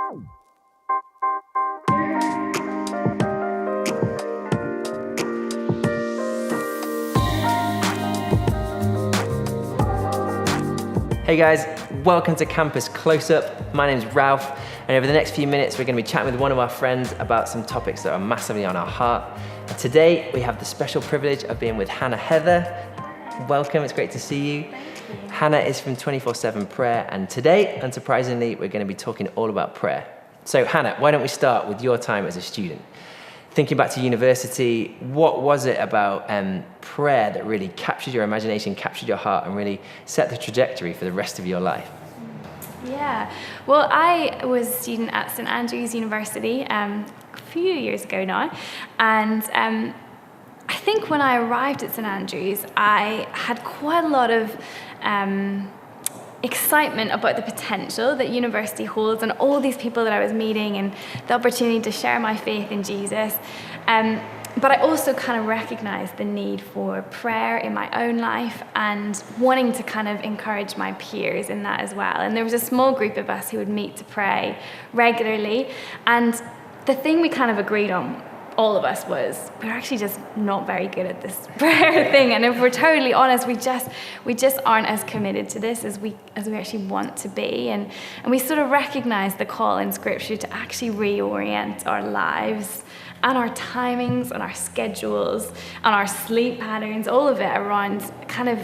Hey guys, welcome to Campus Close-Up. My name's Ralph, and over the next few minutes we're going to be chatting with one of our friends about some topics that are massively on our heart. And today we have the special privilege of being with Hannah Heather. Welcome, it's great to see you. Hannah is from 24/7 Prayer, and today, unsurprisingly, we're going to be talking all about prayer. So Hannah, why don't we start with your time as a student? Thinking back to university, what was it about prayer that really captured your imagination, captured your heart, and really set the trajectory for the rest of your life? Yeah, well, I was a student at St Andrews University a few years ago now, and I think when I arrived at St Andrews, I had quite a lot of excitement about the potential that university holds and all these people that I was meeting and the opportunity to share my faith in Jesus. But I also kind of recognized the need for prayer in my own life and wanting to kind of encourage my peers in that as well. And there was a small group of us who would meet to pray regularly. And the thing we kind of agreed on, all of us, was we're actually just not very good at this prayer thing. And if we're totally honest, we just aren't as committed to this as we actually want to be. And we sort of recognize the call in Scripture to actually reorient our lives and our timings and our schedules and our sleep patterns, all of it around kind of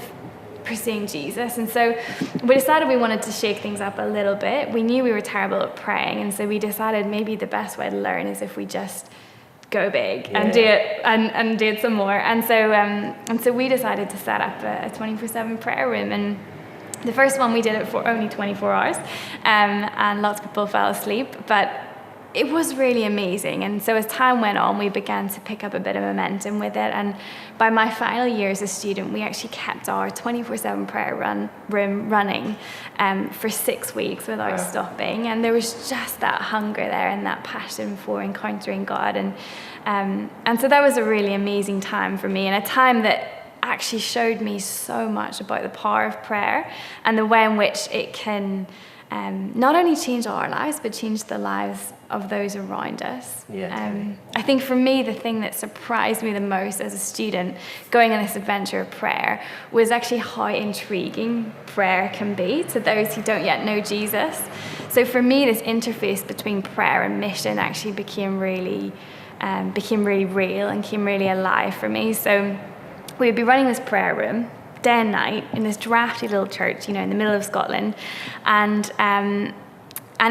pursuing Jesus. And so we decided we wanted to shake things up a little bit. We knew we were terrible at praying, and so we decided maybe the best way to learn is if we just go big and do it and do it some more. And so we decided to set up a 24/7 prayer room, and the first one we did it for only 24 hours, and lots of people fell asleep, but it was really amazing. And so as time went on, we began to pick up a bit of momentum with it. And by my final year as a student, we actually kept our 24/7 prayer room running for 6 weeks without stopping. And there was just that hunger there and that passion for encountering God. And so that was a really amazing time for me, and a time that actually showed me so much about the power of prayer and the way in which it can not only change our lives, but change the lives of those around us. I think for me, the thing that surprised me the most as a student going on this adventure of prayer was actually how intriguing prayer can be to those who don't yet know Jesus. So for me, this interface between prayer and mission actually became really real and became really alive for me. So we would be running this prayer room day and night in this drafty little church, in the middle of Scotland, and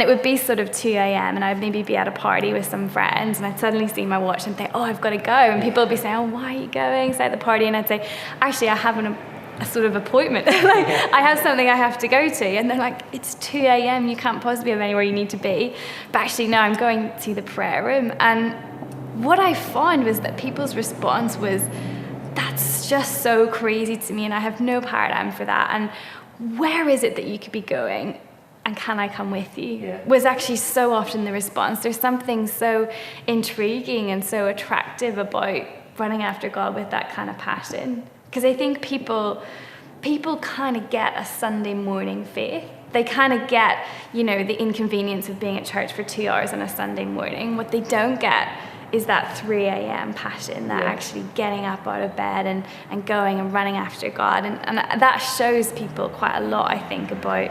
it would be sort of 2 a.m. and I'd maybe be at a party with some friends, and I'd suddenly see my watch and think, oh, I've got to go, and people would be saying, oh, why are you going? So at the party, and I'd say, actually, I have a sort of appointment. Like, I have something I have to go to, and they're like, it's 2 a.m. you can't possibly have anywhere you need to be. But actually, no, I'm going to the prayer room. And what I found was that people's response was, that's just so crazy to me, and I have no paradigm for that. And where is it that you could be going? And can I come with you? Was actually so often the response. There's something so intriguing and so attractive about running after God with that kind of passion. Because I think people kind of get a Sunday morning faith. They kind of get, the inconvenience of being at church for 2 hours on a Sunday morning. What they don't get is that 3 a.m. passion, that actually getting up out of bed and going and running after God. And that shows people quite a lot, I think, about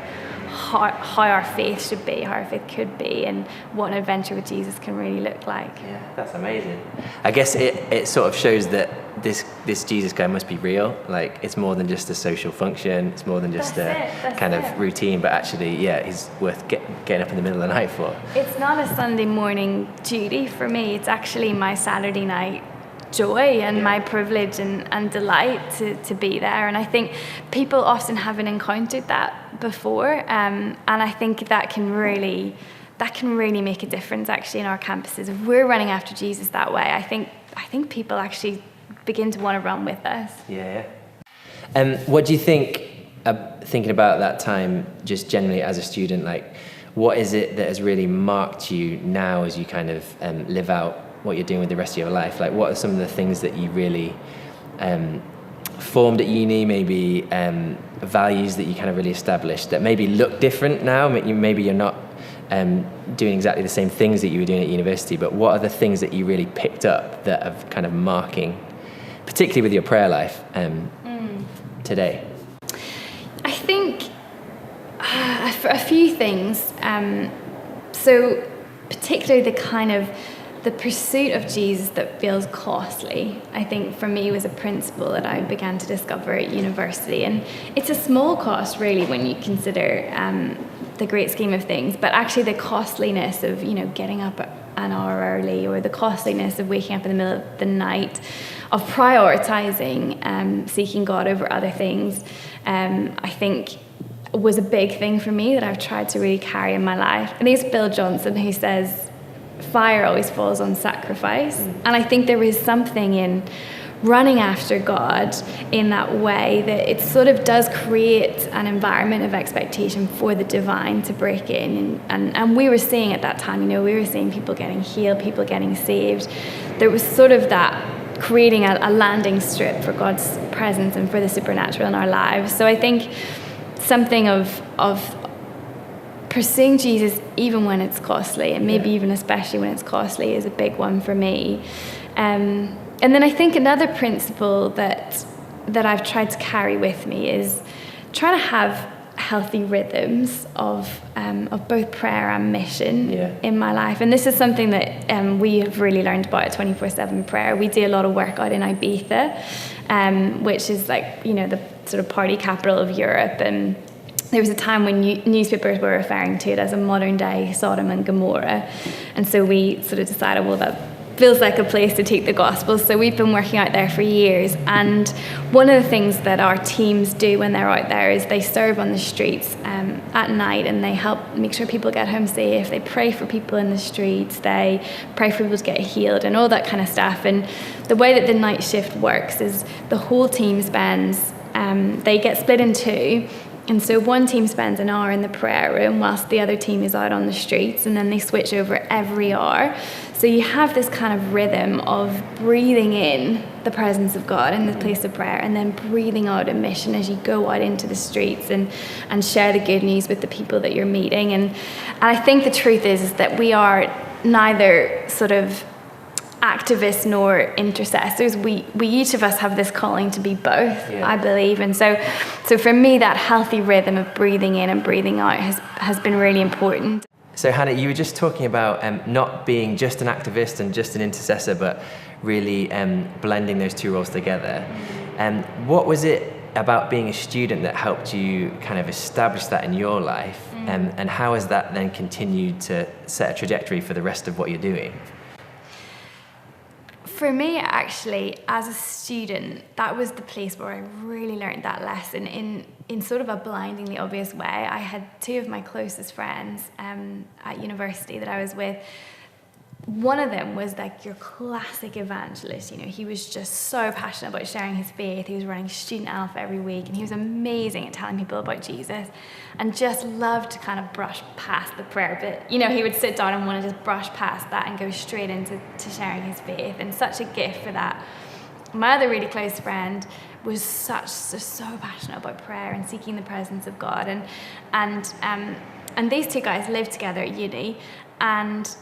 how our faith should be, how our faith could be, and what an adventure with Jesus can really look like. Yeah, that's amazing. I guess it sort of shows that this Jesus guy must be real. Like, it's more than just a social function. It's more than just a kind of routine, but actually, he's worth getting up in the middle of the night for. It's not a Sunday morning duty for me. It's actually my Saturday night joy and my privilege and delight to be there. And I think people often haven't encountered that before, and I think that can really make a difference actually in our campuses. If we're running after Jesus that way, I think people actually begin to want to run with us. What do you think, thinking about that time just generally as a student, like, what is it that has really marked you now as you kind of live out what you're doing with the rest of your life? Like, what are some of the things that you really formed at uni, maybe values that you kind of really established that maybe look different now? Maybe you're not doing exactly the same things that you were doing at university, but what are the things that you really picked up that are kind of marking, particularly with your prayer life today? I think a few things. So particularly the pursuit of Jesus that feels costly, I think for me was a principle that I began to discover at university. And it's a small cost really when you consider the great scheme of things, but actually the costliness of, getting up an hour early, or the costliness of waking up in the middle of the night, of prioritizing seeking God over other things, I think was a big thing for me that I've tried to really carry in my life. And there's Bill Johnson who says, fire always falls on sacrifice. And I think there is something in running after God in that way that it sort of does create an environment of expectation for the divine to break in. And we were seeing at that time, we were seeing people getting healed, people getting saved. There was sort of that creating a landing strip for God's presence and for the supernatural in our lives. So I think something of pursuing Jesus even when it's costly, and maybe even especially when it's costly, is a big one for me. And then I think another principle that I've tried to carry with me is trying to have healthy rhythms of both prayer and mission in my life. And this is something that we have really learned about at 24/7 prayer. We do a lot of work out in Ibiza, which is like, the sort of party capital of Europe. And there was a time when newspapers were referring to it as a modern day Sodom and Gomorrah. And so we sort of decided, well, that feels like a place to take the gospel. So we've been working out there for years. And one of the things that our teams do when they're out there is they serve on the streets at night, and they help make sure people get home safe. They pray for people in the streets. They pray for people to get healed and all that kind of stuff. And the way that the night shift works is the whole team spends, they get split in two. And so one team spends an hour in the prayer room whilst the other team is out on the streets, and then they switch over every hour. So you have this kind of rhythm of breathing in the presence of God in the place of prayer, and then breathing out a mission as you go out into the streets and share the good news with the people that you're meeting. And I think the truth is that we are neither sort of activists nor intercessors. We each of us have this calling to be both, I believe. And so for me, that healthy rhythm of breathing in and breathing out has been really important. So Hannah, you were just talking about not being just an activist and just an intercessor, but really blending those two roles together. What was it about being a student that helped you kind of establish that in your life? And how has that then continued to set a trajectory for the rest of what you're doing? For me, actually, as a student, that was the place where I really learned that lesson in sort of a blindingly obvious way. I had two of my closest friends at university that I was with. One of them was like your classic evangelist. He was just so passionate about sharing his faith. He was running Student Alpha every week, and he was amazing at telling people about Jesus, and just loved to kind of brush past the prayer bit. He would sit down and want to just brush past that and go straight into sharing his faith, and such a gift for that. My other really close friend was so passionate about prayer and seeking the presence of God, and these two guys lived together at uni. And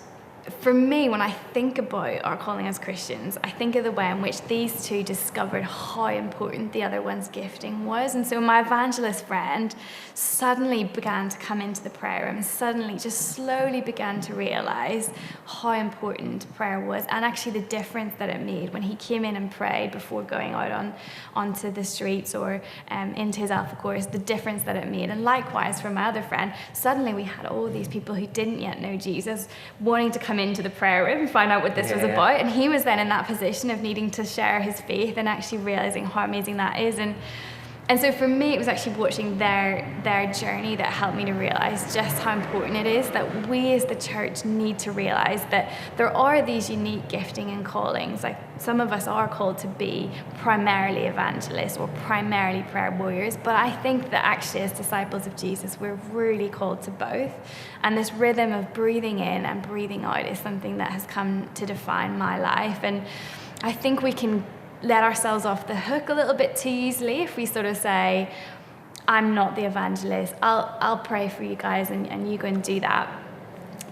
for me, when I think about our calling as Christians, I think of the way in which these two discovered how important the other one's gifting was. And so my evangelist friend suddenly began to come into the prayer room, and suddenly just slowly began to realize how important prayer was, and actually the difference that it made when he came in and prayed before going out onto the streets or into his Alpha course, the difference that it made. And likewise for my other friend, suddenly we had all these people who didn't yet know Jesus wanting to come into the prayer room and find out what this was about. And he was then in that position of needing to share his faith and actually realizing how amazing that is. And so for me, it was actually watching their journey that helped me to realize just how important it is that we as the church need to realize that there are these unique gifting and callings. Like, some of us are called to be primarily evangelists or primarily prayer warriors, but I think that actually as disciples of Jesus, we're really called to both. And this rhythm of breathing in and breathing out is something that has come to define my life. And I think we can let ourselves off the hook a little bit too easily if we sort of say, I'm not the evangelist, I'll pray for you guys and you go and do that.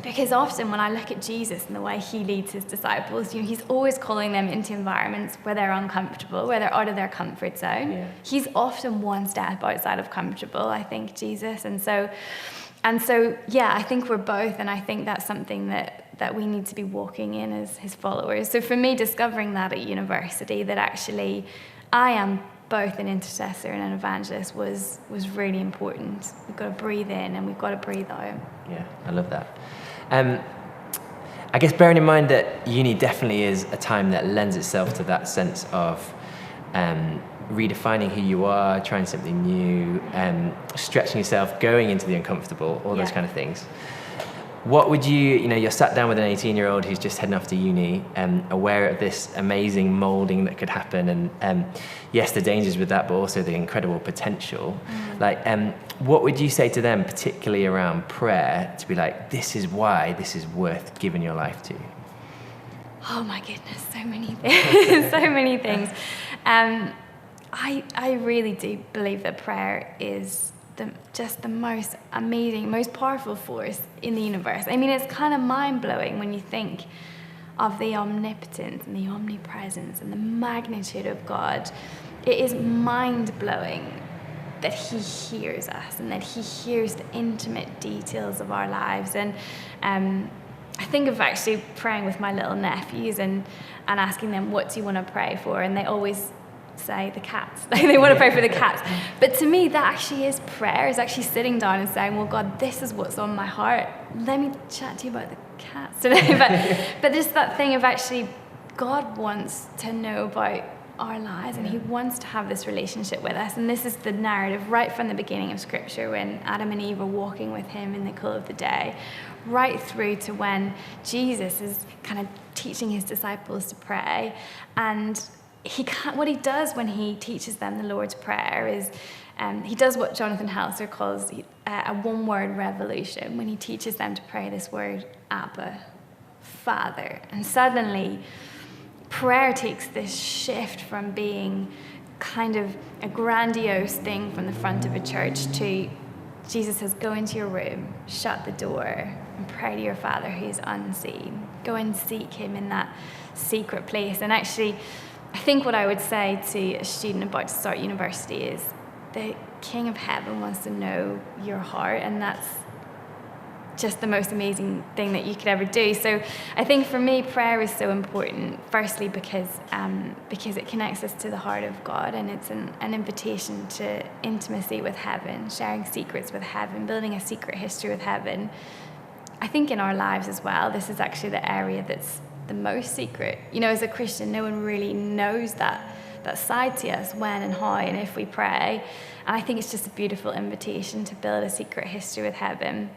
Because often when I look at Jesus and the way he leads his disciples, he's always calling them into environments where they're uncomfortable, where they're out of their comfort zone. Yeah. He's often one step outside of comfortable, I think, Jesus. And so, yeah, I think we're both, and I think that's something that we need to be walking in as his followers. So for me, discovering that at university, that actually I am both an intercessor and an evangelist was really important. We've got to breathe in and we've got to breathe out. Yeah, I love that. I guess bearing in mind that uni definitely is a time that lends itself to that sense of redefining who you are, trying something new, stretching yourself, going into the uncomfortable, all those kind of things. What would you're sat down with an 18-year-old who's just heading off to uni, aware of this amazing moulding that could happen, and yes, the dangers with that, but also the incredible potential. What would you say to them, particularly around prayer, to be like, this is why this is worth giving your life to? Oh my goodness, so many things, so many things. I really do believe that prayer is just the most amazing, most powerful force in the universe. I mean, it's kind of mind-blowing when you think of the omnipotence and the omnipresence and the magnitude of God. It is mind-blowing that he hears us and that he hears the intimate details of our lives. And I think of actually praying with my little nephews and asking them, what do you want to pray for? And they always say the cats. They want to pray for the cats. But to me, that actually is prayer. Is actually sitting down and saying, well, God, this is what's on my heart. Let me chat to you about the cats today. But just that thing of actually, God wants to know about our lives, and he wants to have this relationship with us. And this is the narrative right from the beginning of Scripture, when Adam and Eve are walking with him in the cool of the day, right through to when Jesus is kind of teaching his disciples to pray. And what he does when he teaches them the Lord's Prayer is he does what Jonathan Helser calls a one-word revolution, when he teaches them to pray this word, Abba, Father. And suddenly, prayer takes this shift from being kind of a grandiose thing from the front of a church to Jesus says, go into your room, shut the door, and pray to your Father who's unseen. Go and seek him in that secret place. And actually, I think what I would say to a student about to start university is the King of Heaven wants to know your heart, and that's just the most amazing thing that you could ever do. So I think for me, prayer is so important, firstly because it connects us to the heart of God, and it's an invitation to intimacy with heaven, sharing secrets with heaven, building a secret history with heaven. I think in our lives as well, this is actually the area that's the most secret. As a Christian, no one really knows that side to us, when and how and if we pray. And I think it's just a beautiful invitation to build a secret history with heaven.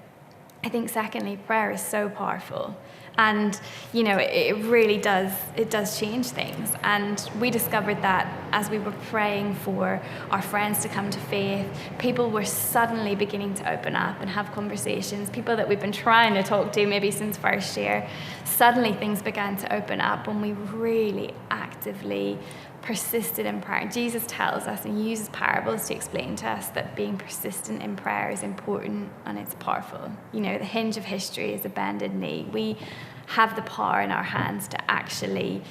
I think secondly, prayer is so powerful, and it really does change things. And we discovered that as we were praying for our friends to come to faith, people were suddenly beginning to open up and have conversations. People that we've been trying to talk to maybe since first year, suddenly things began to open up when we really actively persisted in prayer. Jesus tells us and uses parables to explain to us that being persistent in prayer is important and it's powerful. The hinge of history is a bended knee. We have the power in our hands to actually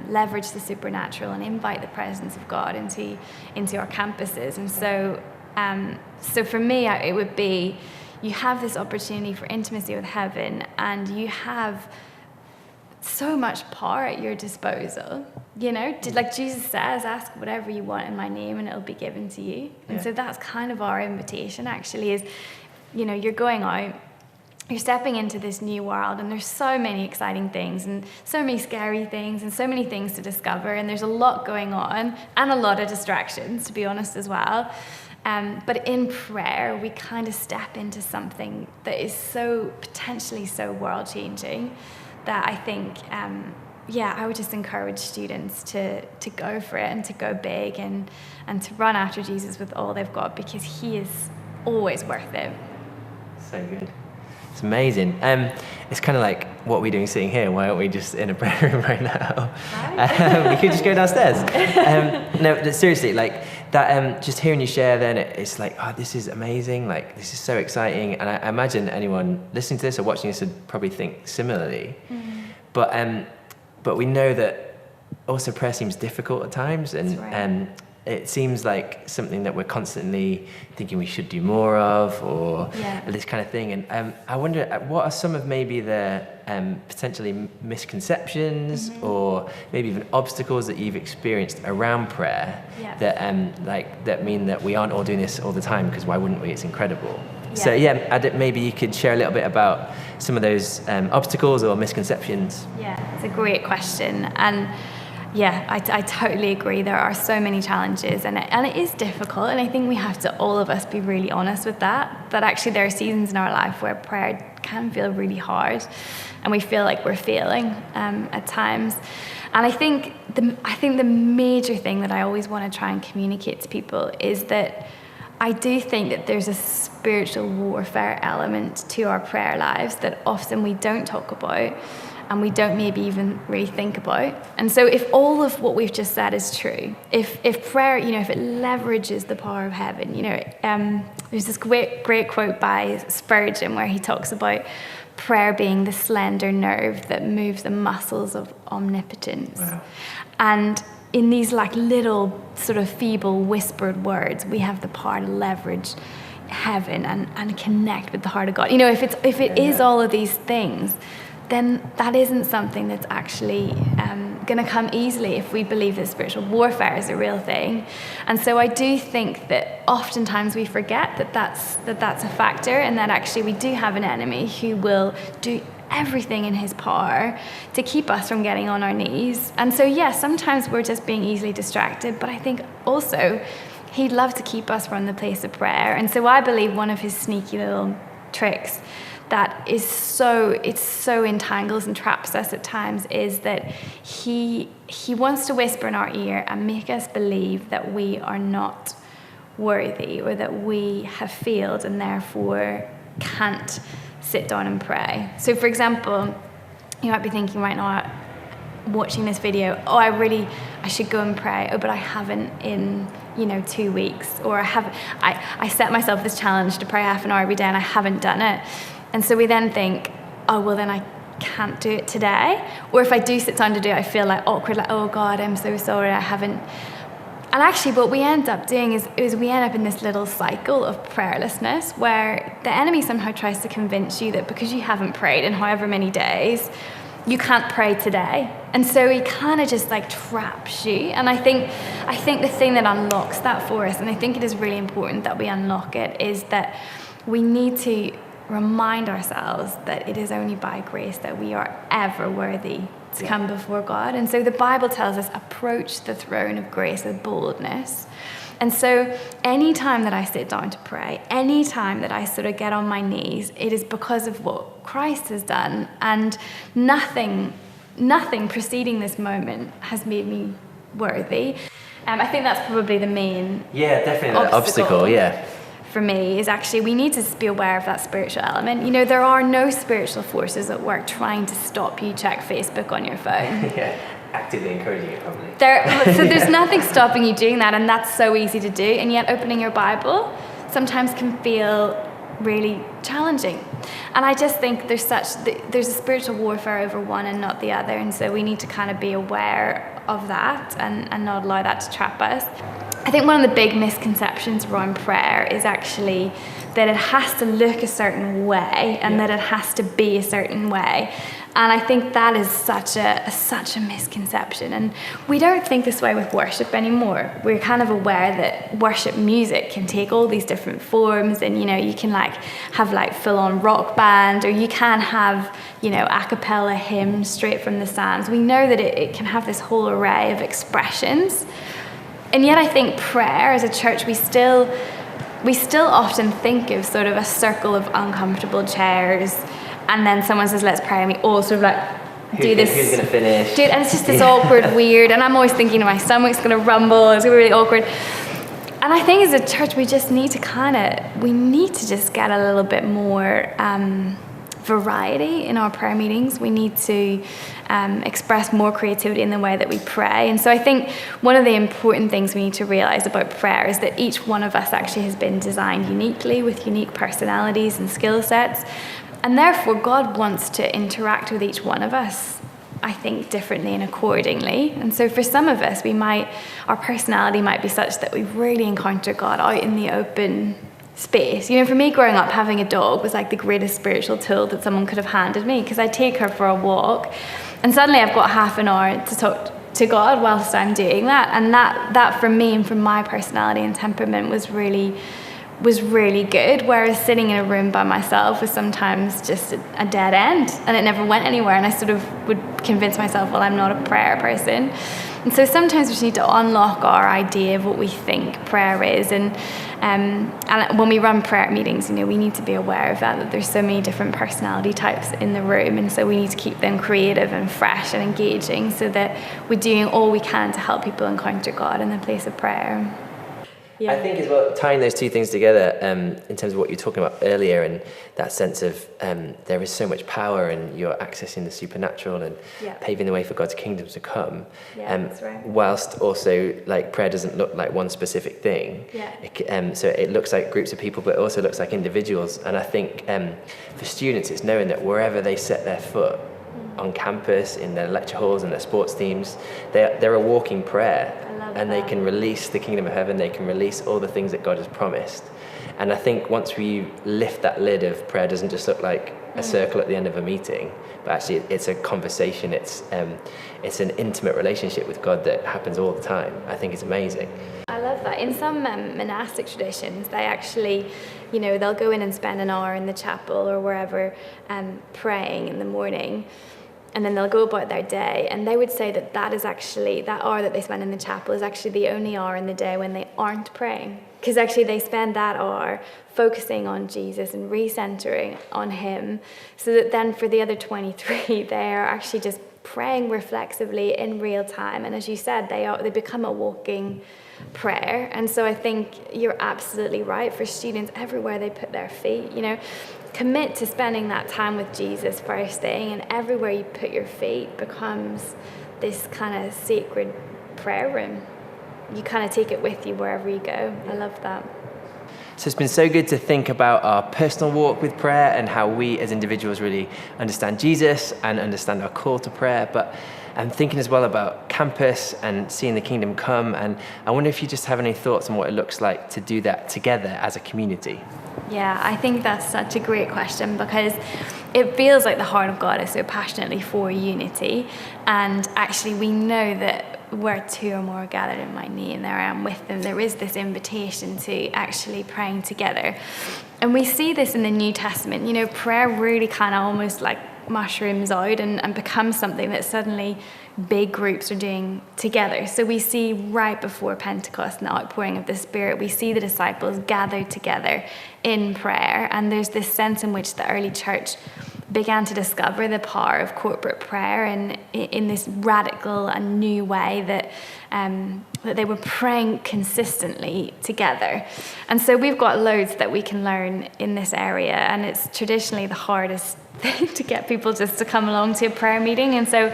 leverage the supernatural and invite the presence of God into our campuses. And so for me, it would be, you have this opportunity for intimacy with heaven, and you have so much power at your disposal. Like Jesus says, ask whatever you want in my name and it'll be given to you. And so that's kind of our invitation, actually, is you're going out, you're stepping into this new world, and there's so many exciting things and so many scary things and so many things to discover, and there's a lot going on and a lot of distractions, to be honest, as well. But in prayer, we kind of step into something that is so potentially so world-changing, that I think, I would just encourage students to go for it and to go big and to run after Jesus with all they've got, because he is always worth it. So good. It's amazing. It's kind of like, what are we doing sitting here? Why aren't we just in a prayer room right now? Right? We could just go downstairs. No, seriously, that just hearing you share, then it's like, oh, this is amazing. Like, this is so exciting. And I imagine anyone listening to this or watching this would probably think similarly. But we know that also prayer seems difficult at times, and it seems like something that we're constantly thinking we should do more of, or this kind of thing. And I wonder, what are some of maybe the potentially misconceptions or maybe even obstacles that you've experienced around prayer that mean that we aren't all doing this all the time? Because why wouldn't we? It's incredible. So maybe you could share a little bit about some of those obstacles or misconceptions. Yeah, it's a great question. And yeah, I totally agree. There are so many challenges, and it is difficult. And I think we have to, all of us, be really honest with that actually there are seasons in our life where prayer can feel really hard, and we feel like we're failing at times. And I think the major thing that I always want to try and communicate to people is that I do think that there's a spiritual warfare element to our prayer lives that often we don't talk about, and we don't maybe even really think about. And so if all of what we've just said is true, if prayer, if it leverages the power of heaven, there's this great quote by Spurgeon where he talks about prayer being the slender nerve that moves the muscles of omnipotence. Wow. And in these like little sort of feeble whispered words, we have the power to leverage heaven and connect with the heart of God. If it is all of these things, then that isn't something that's actually going to come easily if we believe that spiritual warfare is a real thing. And so I do think that oftentimes we forget that that's a factor, and that actually we do have an enemy who will do everything in his power to keep us from getting on our knees. And so sometimes we're just being easily distracted, but I think also he'd love to keep us from the place of prayer. And so I believe one of his sneaky little tricks that is so entangles and traps us at times is that he wants to whisper in our ear and make us believe that we are not worthy, or that we have failed and therefore can't sit down and pray. So for example, you might be thinking right now, watching this video, I should go and pray, but I haven't in 2 weeks, or I set myself this challenge to pray half an hour every day and I haven't done it. And so we then think, then I can't do it today. Or if I do sit down to do it, I feel like awkward, like, oh God, I'm so sorry, I haven't. And actually what we end up doing is we end up in this little cycle of prayerlessness where the enemy somehow tries to convince you that because you haven't prayed in however many days, you can't pray today. And so he kind of just like traps you. And I think the thing that unlocks that for us, and I think it is really important that we unlock it, is that we need to remind ourselves that it is only by grace that we are ever worthy to come before God. And so the Bible tells us, approach the throne of grace with boldness. And so any time that I sit down to pray, any time that I sort of get on my knees, it is because of what Christ has done. And nothing preceding this moment has made me worthy. I think that's probably the main obstacle. For me, is actually we need to be aware of that spiritual element. There are no spiritual forces at work trying to stop you check Facebook on your phone. Actively encouraging it, probably. There's nothing stopping you doing that, and that's so easy to do. And yet opening your Bible sometimes can feel really challenging. And I just think there's a spiritual warfare over one and not the other. And so we need to kind of be aware of that and not allow that to trap us. I think one of the big misconceptions around prayer is actually that it has to look a certain way and that it has to be a certain way. And I think that is such a misconception. And we don't think this way with worship anymore. We're kind of aware that worship music can take all these different forms, and you can have full-on rock band, or you can have a cappella hymns straight from the Psalms. We know that it can have this whole array of expressions. And yet I think prayer as a church, we still often think of sort of a circle of uncomfortable chairs, and then someone says, let's pray, and we all sort of do this. Who's going to finish? And it's just this awkward, weird, and I'm always thinking my stomach's going to rumble, it's going to be really awkward. And I think as a church, we just need to just get a little bit more variety in our prayer meetings. We need to express more creativity in the way that we pray. And so I think one of the important things we need to realize about prayer is that each one of us actually has been designed uniquely with unique personalities and skill sets. And therefore, God wants to interact with each one of us, I think, differently and accordingly. And so for some of us, our personality might be such that we really encounter God out in the open space. For me, growing up, having a dog was like the greatest spiritual tool that someone could have handed me, because I take her for a walk and suddenly I've got half an hour to talk to God whilst I'm doing that. And that for me and for my personality and temperament was really good, whereas sitting in a room by myself was sometimes just a dead end and it never went anywhere, and I sort of would convince myself, well, I'm not a prayer person. And so sometimes we just need to unlock our idea of what we think prayer is, and when we run prayer meetings, we need to be aware of that there's so many different personality types in the room, and so we need to keep them creative and fresh and engaging so that we're doing all we can to help people encounter God in the place of prayer. Yeah. I think as well, tying those two things together in terms of what you were talking about earlier, and that sense of there is so much power and you're accessing the supernatural and paving the way for God's kingdom to come. That's right. Whilst also, like, prayer doesn't look like one specific thing. So it looks like groups of people, but it also looks like individuals. And I think for students, it's knowing that wherever they set their foot, on campus, in their lecture halls and their sports teams, they're a walking prayer, and they can release the kingdom of heaven, they can release all the things that God has promised. And I think once we lift that lid of prayer, doesn't just look like a circle at the end of a meeting, but actually it's a conversation, it's an intimate relationship with God that happens all the time. I think it's amazing. I love that. In some monastic traditions, they actually, they'll go in and spend an hour in the chapel or wherever praying in the morning, and then they'll go about their day, and they would say that is actually, that hour that they spend in the chapel is actually the only hour in the day when they aren't praying, because actually they spend that hour focusing on Jesus and recentering on him, so that then for the other 23 they are actually just praying reflexively in real time. And as you said, they become a walking prayer. And so I think you're absolutely right. For students, everywhere they put their feet, commit to spending that time with Jesus first thing, and everywhere you put your feet becomes this kind of sacred prayer room. You kind of take it with you wherever you go. I love that. So it's been so good to think about our personal walk with prayer and how we as individuals really understand Jesus and understand our call to prayer, but I'm thinking as well about campus and seeing the kingdom come, and I wonder if you just have any thoughts on what it looks like to do that together as a community. Yeah, I think that's such a great question, because it feels like the heart of God is so passionately for unity, and actually we know that where two or more are gathered in my name, there I am with them. There is this invitation to actually praying together. And we see this in the New Testament. Prayer really kind of almost like mushrooms out and becomes something that suddenly big groups are doing together. So we see right before Pentecost and the outpouring of the Spirit, we see the disciples gathered together in prayer. And there's this sense in which the early church began to discover the power of corporate prayer and in this radical and new way that they were praying consistently together. And so we've got loads that we can learn in this area, and it's traditionally the hardest thing to get people just to come along to a prayer meeting. And so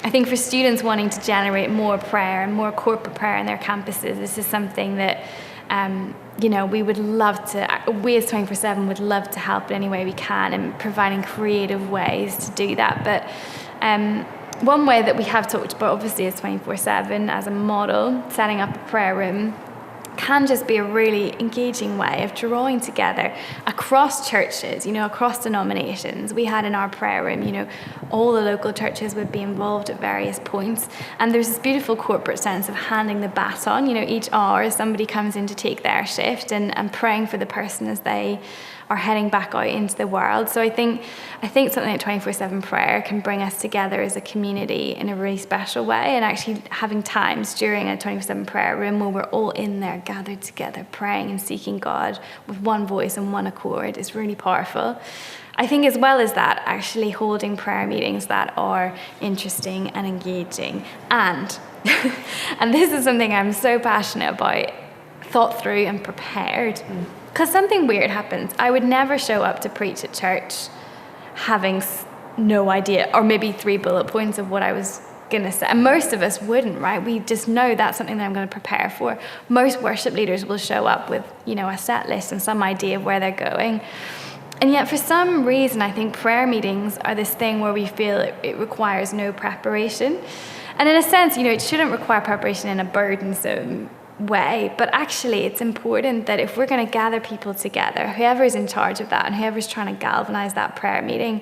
I think for students wanting to generate more prayer and more corporate prayer in their campuses, this is something that we would love to, we as 24/7 would love to help in any way we can in providing creative ways to do that. But one way that we have talked about obviously is 24/7 as a model, setting up a prayer room can just be a really engaging way of drawing together across churches, across denominations. We had in our prayer room, all the local churches would be involved at various points. And there's this beautiful corporate sense of handing the baton, each hour somebody comes in to take their shift and praying for the person as they are heading back out into the world. So I think something like 24/7 prayer can bring us together as a community in a really special way, and actually having times during a 24/7 prayer room where we're all in there gathered together praying and seeking God with one voice and one accord is really powerful. I think as well as that, actually holding prayer meetings that are interesting and engaging, and and this is something I'm so passionate about, thought through and prepared. Because something weird happens. I would never show up to preach at church having no idea, or maybe 3 bullet points of what I was going to say. And most of us wouldn't, right? We just know that's something that I'm going to prepare for. Most worship leaders will show up with, a set list and some idea of where they're going. And yet, for some reason, I think prayer meetings are this thing where we feel it requires no preparation. And in a sense, it shouldn't require preparation in a burdensome way, but actually it's important that if we're going to gather people together, whoever's in charge of that and whoever's trying to galvanize that prayer meeting,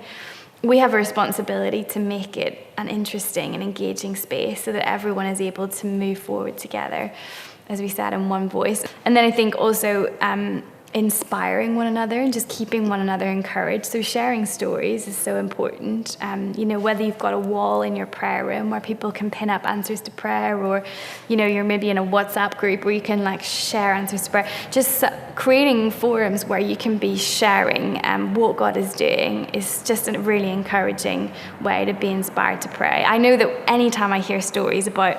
we have a responsibility to make it an interesting and engaging space so that everyone is able to move forward together, as we said, in one voice. And then I think also inspiring one another and just keeping one another encouraged. So sharing stories is so important. Whether you've got a wall in your prayer room where people can pin up answers to prayer, or, you're maybe in a WhatsApp group where you can share answers to prayer. Just creating forums where you can be sharing what God is doing is just a really encouraging way to be inspired to pray. I know that anytime I hear stories about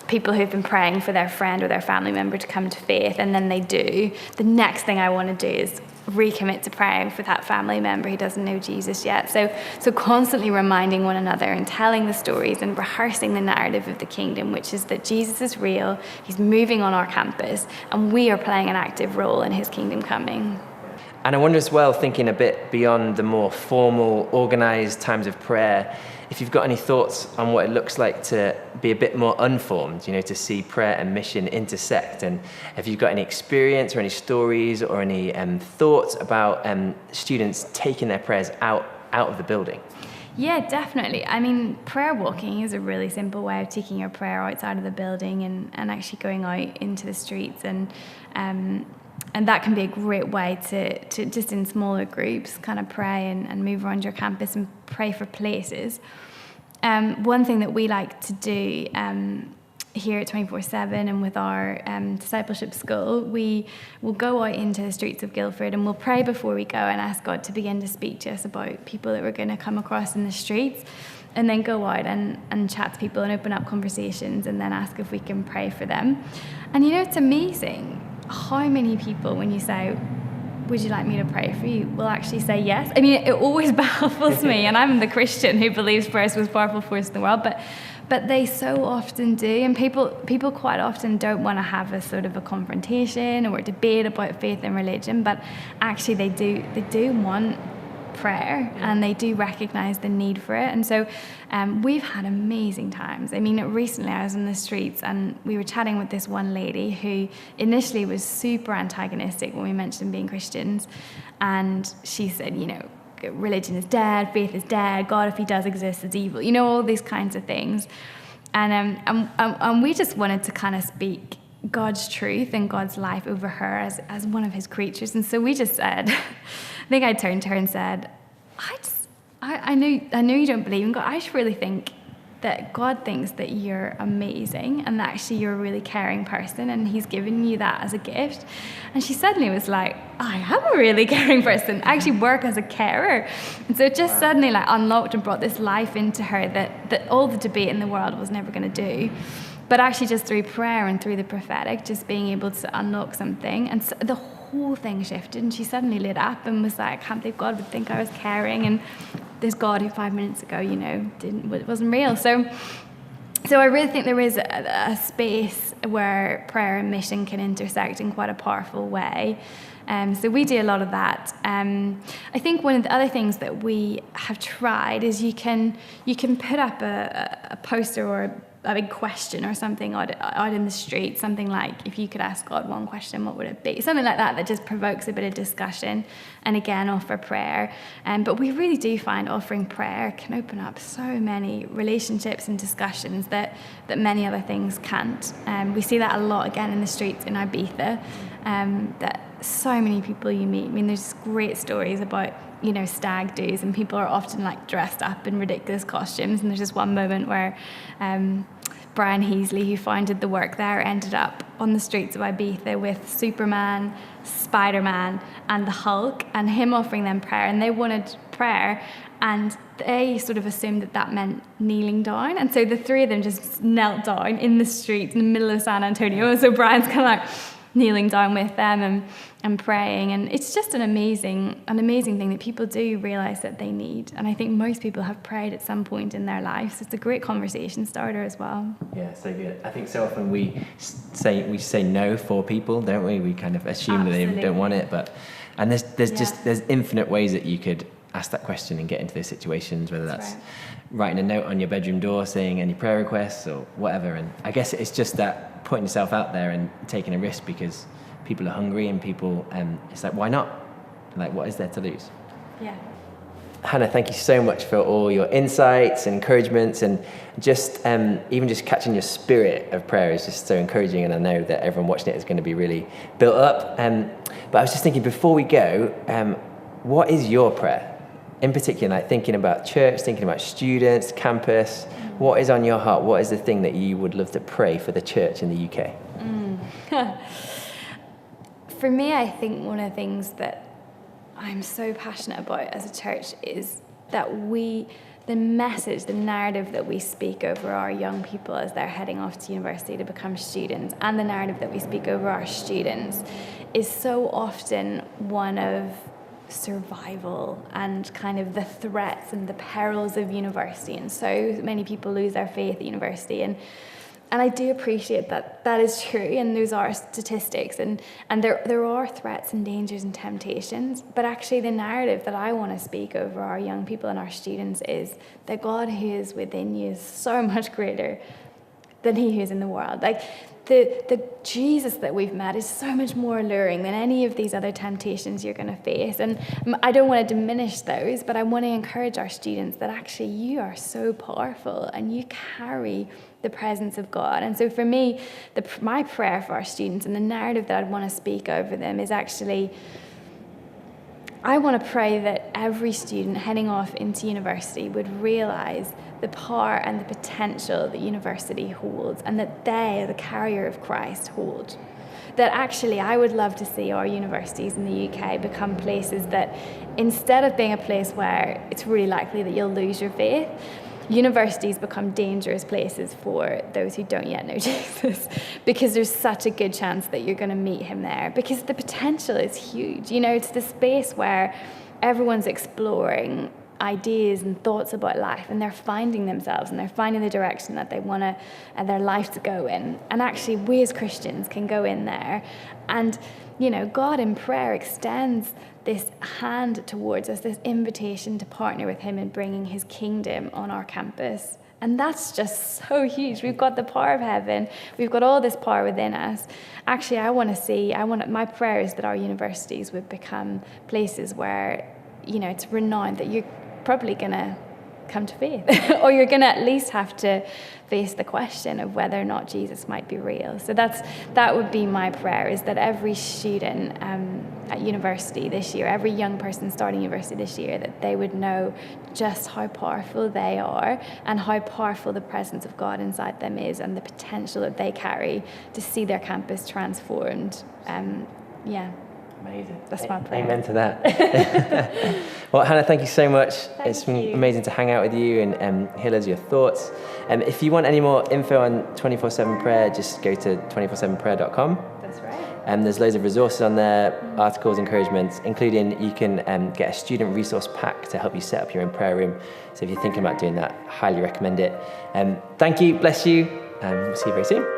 people who've been praying for their friend or their family member to come to faith, and then they do, the next thing I want to do is recommit to praying for that family member who doesn't know Jesus yet. So constantly reminding one another and telling the stories and rehearsing the narrative of the kingdom, which is that Jesus is real, he's moving on our campus, and we are playing an active role in his kingdom coming. And I wonder as well, thinking a bit beyond the more formal, organized times of prayer, if you've got any thoughts on what it looks like to be a bit more unformed, to see prayer and mission intersect. And have you got any experience or any stories or any thoughts about students taking their prayers out of the building? Yeah, definitely. I mean, prayer walking is a really simple way of taking your prayer outside of the building and actually going out into the streets. And that can be a great way to just in smaller groups kind of pray and move around your campus and pray for places. One thing that we like to do here at 24/7 and with our discipleship school, we will go out into the streets of Guildford and we'll pray before we go and ask God to begin to speak to us about people that we're going to come across in the streets, and then go out and chat to people and open up conversations and then ask if we can pray for them. And it's amazing how many people, when you say, would you like me to pray for you, will actually say yes. I mean, it always baffles me, and I'm the Christian who believes prayer is the most powerful force in the world, but they so often do, and people quite often don't want to have a sort of a confrontation or a debate about faith and religion, but actually they do want prayer, and they do recognize the need for it. And so we've had amazing times. I mean, recently I was in the streets and we were chatting with this one lady who initially was super antagonistic when we mentioned being Christians, and she said, religion is dead, faith is dead, God, if he does exist, is evil, all these kinds of things. And we just wanted to kind of speak God's truth and God's life over her as one of his creatures. And so we just said, I think I turned to her and said, I know you don't believe in God. I just really think that God thinks that you're amazing and that actually you're a really caring person and he's given you that as a gift. And she suddenly was like, I am a really caring person. I actually work as a carer. And so it just suddenly unlocked and brought this life into her that all the debate in the world was never going to do. But actually just through prayer and through the prophetic, just being able to unlock something. And so the whole thing shifted, and she suddenly lit up and was like, I can't believe God would think I was caring. And this God who 5 minutes ago, wasn't real. So I really think there is a space where prayer and mission can intersect in quite a powerful way. So we do a lot of that. I think one of the other things that we have tried is you can put up a poster or a big question or something out in the street, something like, if you could ask God one question, what would it be? Something like that just provokes a bit of discussion, and again, offer prayer. But we really do find offering prayer can open up so many relationships and discussions that many other things can't. We see that a lot again in the streets in Ibiza, that so many people you meet. I mean, there's great stories about stag do's, and people are often dressed up in ridiculous costumes. And there's just one moment where Brian Heasley, who founded the work there, ended up on the streets of Ibiza with Superman, Spider-Man, and the Hulk, and him offering them prayer. And they wanted prayer, and they sort of assumed that meant kneeling down. And so the three of them just knelt down in the streets in the middle of San Antonio. And so Brian's kind of like, kneeling down with them and praying. And it's just an amazing thing that people do realize that they need. And I think most people have prayed at some point in their lives. It's a great conversation starter as well. Yeah, so good. I think so often we say no for people, don't we? We kind of assume that they don't want it, and there's infinite ways that you could ask that question and get into those situations, whether that's writing a note on your bedroom door saying any prayer requests or whatever. And I guess it's just that putting yourself out there and taking a risk, because people are hungry and people, it's like, why not? Like, what is there to lose? Yeah. Hannah, thank you so much for all your insights and encouragements, and just even just catching your spirit of prayer is just so encouraging, and I know that everyone watching it is going to be really built up. But I was just thinking, before we go, what is your prayer? In particular, like thinking about church, thinking about students, campus, what is on your heart? What is the thing that you would love to pray for the church in the UK? For me, I think one of the things that I'm so passionate about as a church is that the message, the narrative that we speak over our young people as they're heading off to university to become students, and the narrative that we speak over our students is so often one of survival and kind of the threats and the perils of university. And so many people lose their faith at university. And I do appreciate that that is true, and those are statistics, and there are threats and dangers and temptations. But actually the narrative that I want to speak over our young people and our students is that God who is within you is so much greater than he who is in the world. Like the Jesus that we've met is so much more alluring than any of these other temptations you're going to face. And I don't want to diminish those, but I want to encourage our students that actually you are so powerful and you carry the presence of God. And so for me, my prayer for our students and the narrative that I'd want to speak over them is actually, I want to pray that every student heading off into university would realize the power and the potential that university holds, and that they, the carrier of Christ, hold. That actually I would love to see our universities in the UK become places that, instead of being a place where it's really likely that you'll lose your faith, universities become dangerous places for those who don't yet know Jesus, because there's such a good chance that you're going to meet him there, because the potential is huge. You know, it's the space where everyone's exploring ideas and thoughts about life, and they're finding themselves and they're finding the direction that they want their life to go in. And actually we as Christians can go in there, and you know, God in prayer extends this hand towards us, this invitation to partner with him in bringing his kingdom on our campus. And that's just so huge. We've got the power of heaven. We've got all this power within us. Actually, my prayer is that our universities would become places where, you know, it's renowned that you're probably going to come to faith, or you're going to at least have to face the question of whether or not Jesus might be real. So that would be my prayer, is that every student at university this year, every young person starting university this year, that they would know just how powerful they are and how powerful the presence of God inside them is, and the potential that they carry to see their campus transformed. Amazing. That's my prayer. Amen to that. Well, Hannah, thank you so much. It's been amazing to hang out with you and hear loads of your thoughts. If you want any more info on 24/7 prayer, just go to 247prayer.com. That's right. There's loads of resources on there, articles, encouragements, including you can get a student resource pack to help you set up your own prayer room. So if you're thinking about doing that, highly recommend it. Thank you, bless you, and we'll see you very soon.